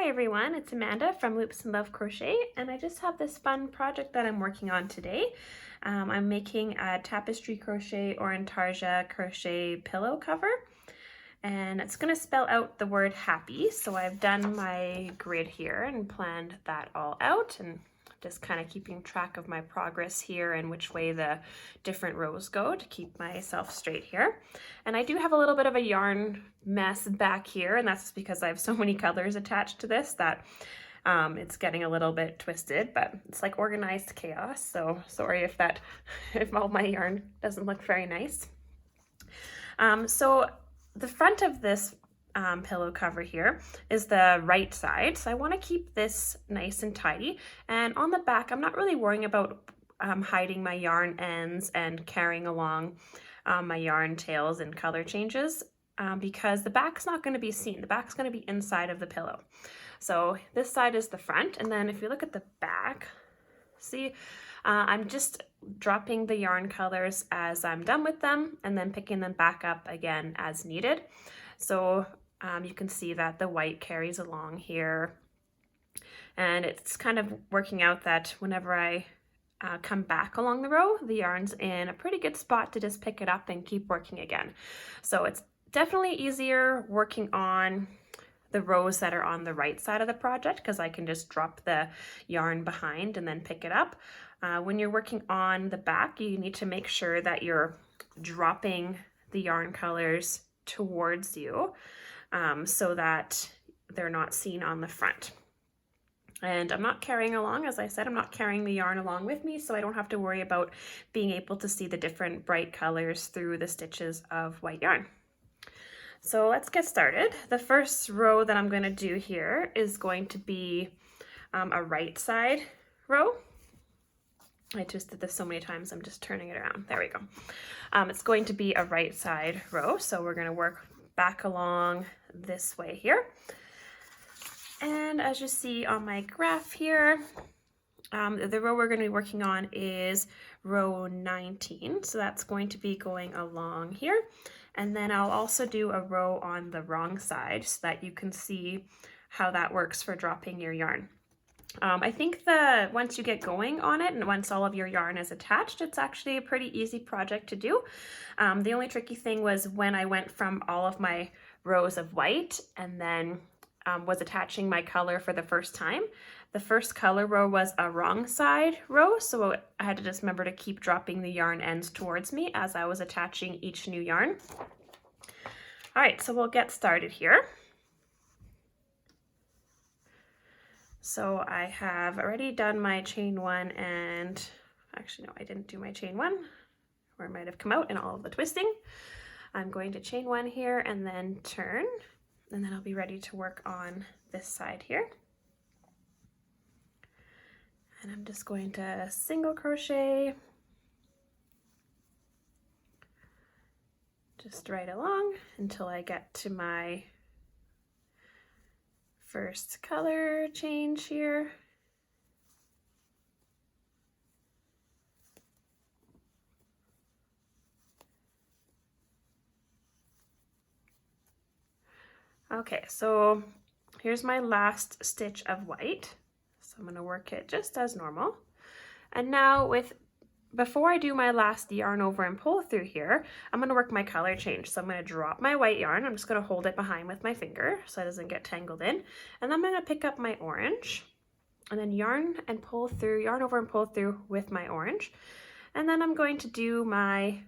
Hi everyone, it's Amanda from Loops and Love Crochet, and I just have this fun project that I'm working on today. I'm making a Tapestry Crochet or Intarsia Crochet pillow cover, and it's going to spell out the word happy. So I've done my grid here and planned that all out, and just kind of keeping track of my progress here and which way the different rows go to keep myself straight here. And I do have a little bit of a yarn mess back here, and that's because I have so many colors attached to this that it's getting a little bit twisted, but it's like organized chaos. So sorry if all my yarn doesn't look very nice. So the front of this pillow cover here is the right side, so I want to keep this nice and tidy. And on the back, I'm not really worrying about hiding my yarn ends and carrying along my yarn tails and color changes because the back's not going to be seen. The back's going to be inside of the pillow. So this side is the front, and then if you look at the back, see, I'm just dropping the yarn colors as I'm done with them and then picking them back up again as needed. So you can see that the white carries along here, and it's kind of working out that whenever I come back along the row, the yarn's in a pretty good spot to just pick it up and keep working again. So it's definitely easier working on the rows that are on the right side of the project because I can just drop the yarn behind and then pick it up. When you're working on the back, you need to make sure that you're dropping the yarn colors towards you so that they're not seen on the front. And I'm not carrying along, as I said, I'm not carrying the yarn along with me, so I don't have to worry about being able to see the different bright colors through the stitches of white yarn. So let's get started. The first row that I'm going to do here is going to be a right side row. I twisted this so many times, I'm just turning it around. There we go. It's going to be a right side row, so we're going to work back along this way here. And as you see on my graph here, the row we're going to be working on is row 19. So that's going to be going along here. And then I'll also do a row on the wrong side so that you can see how that works for dropping your yarn. I think that once you get going on it and once all of your yarn is attached, it's actually a pretty easy project to do. The only tricky thing was when I went from all of my rows of white and then was attaching my color for the first time. The first color row was a wrong side row, so I had to just remember to keep dropping the yarn ends towards me as I was attaching each new yarn. All right, so we'll get started here. So I have already done my chain one, and actually no, I didn't do my chain one, or it might have come out in all of the twisting. I'm going to chain one here and then turn, and then I'll be ready to work on this side here. And I'm just going to single crochet just right along until I get to my first color change here. Okay, so here's my last stitch of white. So I'm going to work it just as normal. And now before I do my last yarn over and pull through here, I'm going to work my color change. So I'm going to drop my white yarn. I'm just going to hold it behind with my finger so it doesn't get tangled in. And then I'm going to pick up my orange and then yarn over and pull through with my orange. And then I'm going to do my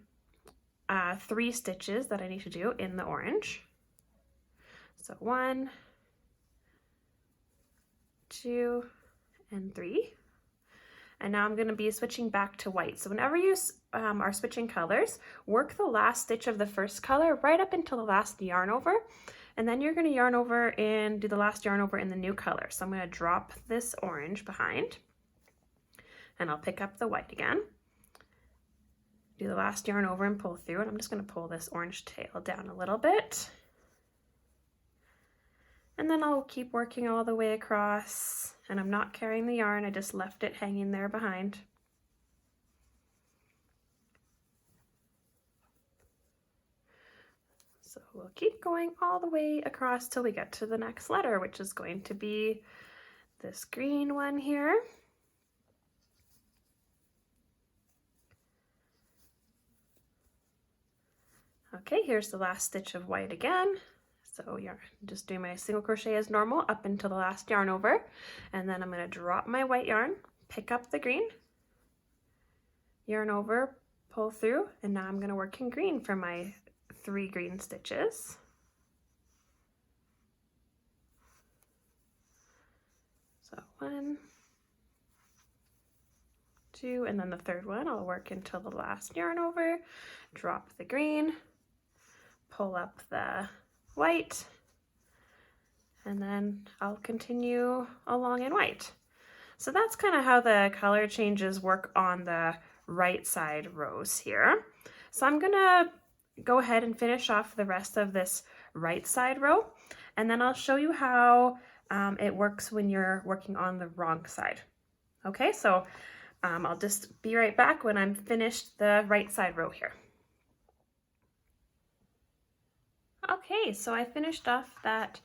3 stitches that I need to do in the orange. So 1, 2, and 3. And now I'm going to be switching back to white. So whenever you are switching colors, work the last stitch of the first color right up until the last yarn over, and then you're going to yarn over and do the last yarn over in the new color. So I'm going to drop this orange behind, and I'll pick up the white again, do the last yarn over and pull through, and I'm just going to pull this orange tail down a little bit. And then I'll keep working all the way across, and I'm not carrying the yarn, I just left it hanging there behind. So we'll keep going all the way across till we get to the next letter, which is going to be this green one here. Okay, here's the last stitch of white again. So you're just doing my single crochet as normal up until the last yarn over, and then I'm going to drop my white yarn, pick up the green, yarn over, pull through, and now I'm going to work in green for my 3 green stitches. So 1, 2, and then the third one I'll work until the last yarn over, drop the green, pull up the white, and then I'll continue along in white. So that's kind of how the color changes work on the right side rows here. So I'm gonna go ahead and finish off the rest of this right side row, and then I'll show you how it works when you're working on the wrong side. Okay, so I'll just be right back when I'm finished the right side row here. Okay, so I finished off that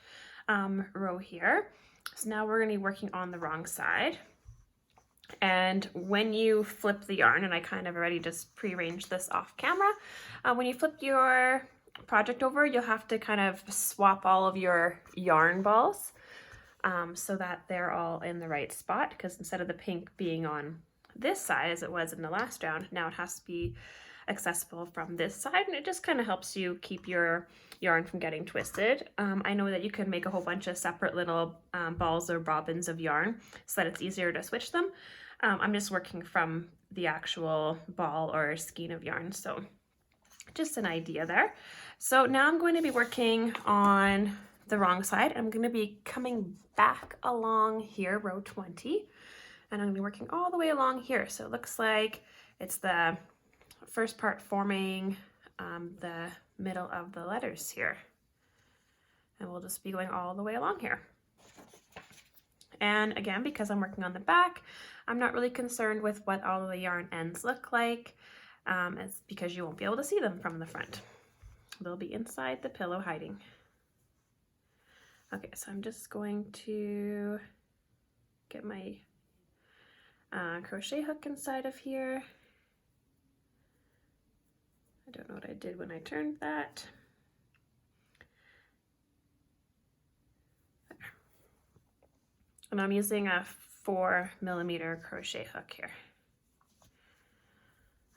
row here. So now we're going to be working on the wrong side. And when you flip the yarn, and I kind of already just pre-arranged this off camera, when you flip your project over, you'll have to kind of swap all of your yarn balls so that they're all in the right spot, because instead of the pink being on this side as it was in the last round, now it has to be accessible from this side, and it just kind of helps you keep your yarn from getting twisted. I know that you can make a whole bunch of separate little balls or bobbins of yarn so that it's easier to switch them. I'm just working from the actual ball or skein of yarn, so just an idea there. So now I'm going to be working on the wrong side. I'm going to be coming back along here, row 20, and I'm going to be working all the way along here. So it looks like it's the first part forming the middle of the letters here, and we'll just be going all the way along here. And again, because I'm working on the back, I'm not really concerned with what all of the yarn ends look like. It's because you won't be able to see them from the front. They'll be inside the pillow hiding. Okay, so I'm just going to get my crochet hook inside of here. I don't know what I did when I turned that. There. And I'm using a 4mm crochet hook here.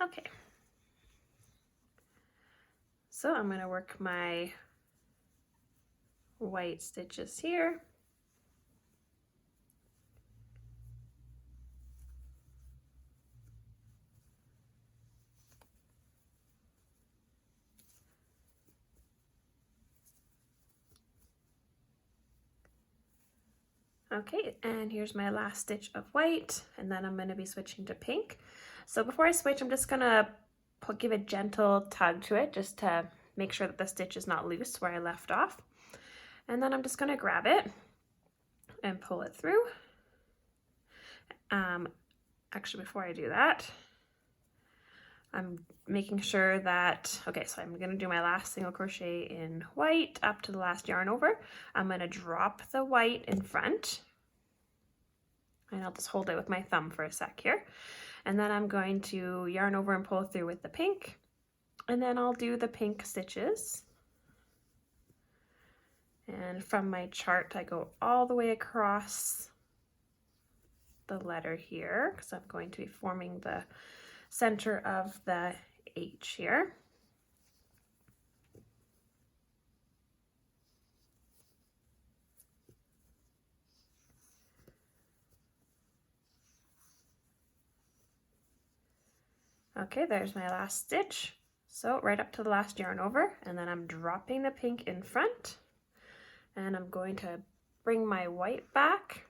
Okay. So I'm going to work my white stitches here. Okay, and here's my last stitch of white, and then I'm going to be switching to pink. So before I switch, I'm just going to give a gentle tug to it just to make sure that the stitch is not loose where I left off. And then I'm just going to grab it and pull it through. Actually, before I do that, I'm making sure that, okay, so I'm going to do my last single crochet in white up to the last yarn over. I'm going to drop the white in front, and I'll just hold it with my thumb for a sec here. And then I'm going to yarn over and pull through with the pink, and then I'll do the pink stitches. And from my chart, I go all the way across the letter here, because I'm going to be forming the center of the H here. Okay, there's my last stitch. So right up to the last yarn over, and then I'm dropping the pink in front, and I'm going to bring my white back.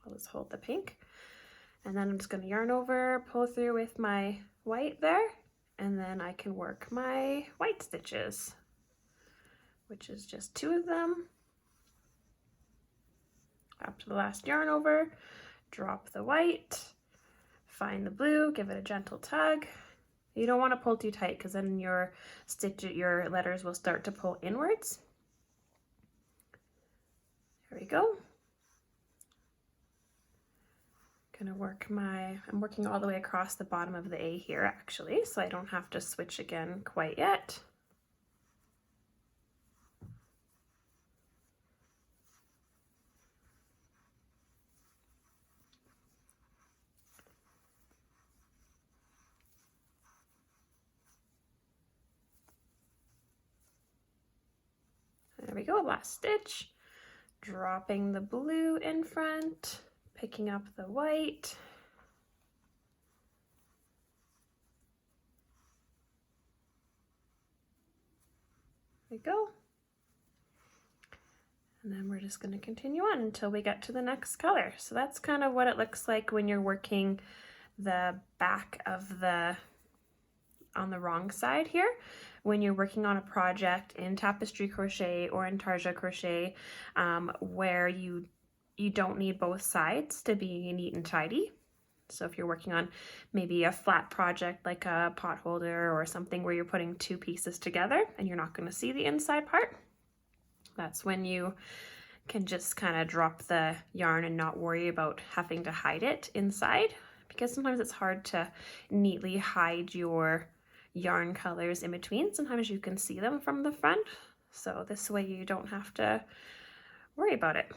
I'll just hold the pink, and then I'm just going to yarn over, pull through with my white there, and then I can work my white stitches, which is just 2 of them. Up to the last yarn over, drop the white, find the blue, give it a gentle tug, You don't want to pull too tight because then your letters will start to pull inwards. There we go. I'm working all the way across the bottom of the A here actually, so I don't have to switch again quite yet. There we go, last stitch. Dropping the blue in front, picking up the white. There we go. And then we're just going to continue on until we get to the next color. So that's kind of what it looks like when you're working the back of on the wrong side here. When you're working on a project in Tapestry Crochet or Intarsia Crochet where you don't need both sides to be neat and tidy. So if you're working on maybe a flat project like a pot holder or something where you're putting two pieces together and you're not going to see the inside part, that's when you can just kind of drop the yarn and not worry about having to hide it inside, because sometimes it's hard to neatly hide your yarn colors in between. Sometimes you can see them from the front, so this way you don't have to worry about it.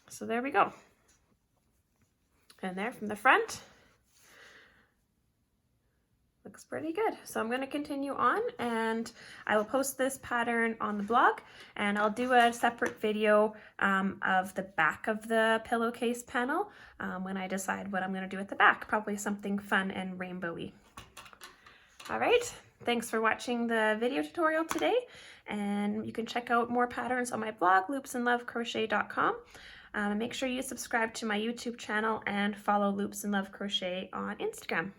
So there we go. And there from the front, looks pretty good. So I'm going to continue on, and I will post this pattern on the blog, and I'll do a separate video of the back of the pillowcase panel when I decide what I'm going to do at the back. Probably something fun and rainbowy. All right, thanks for watching the video tutorial today, and you can check out more patterns on my blog, loopsandlovecrochet.com. Make sure you subscribe to my YouTube channel and follow Loops and Love Crochet on Instagram.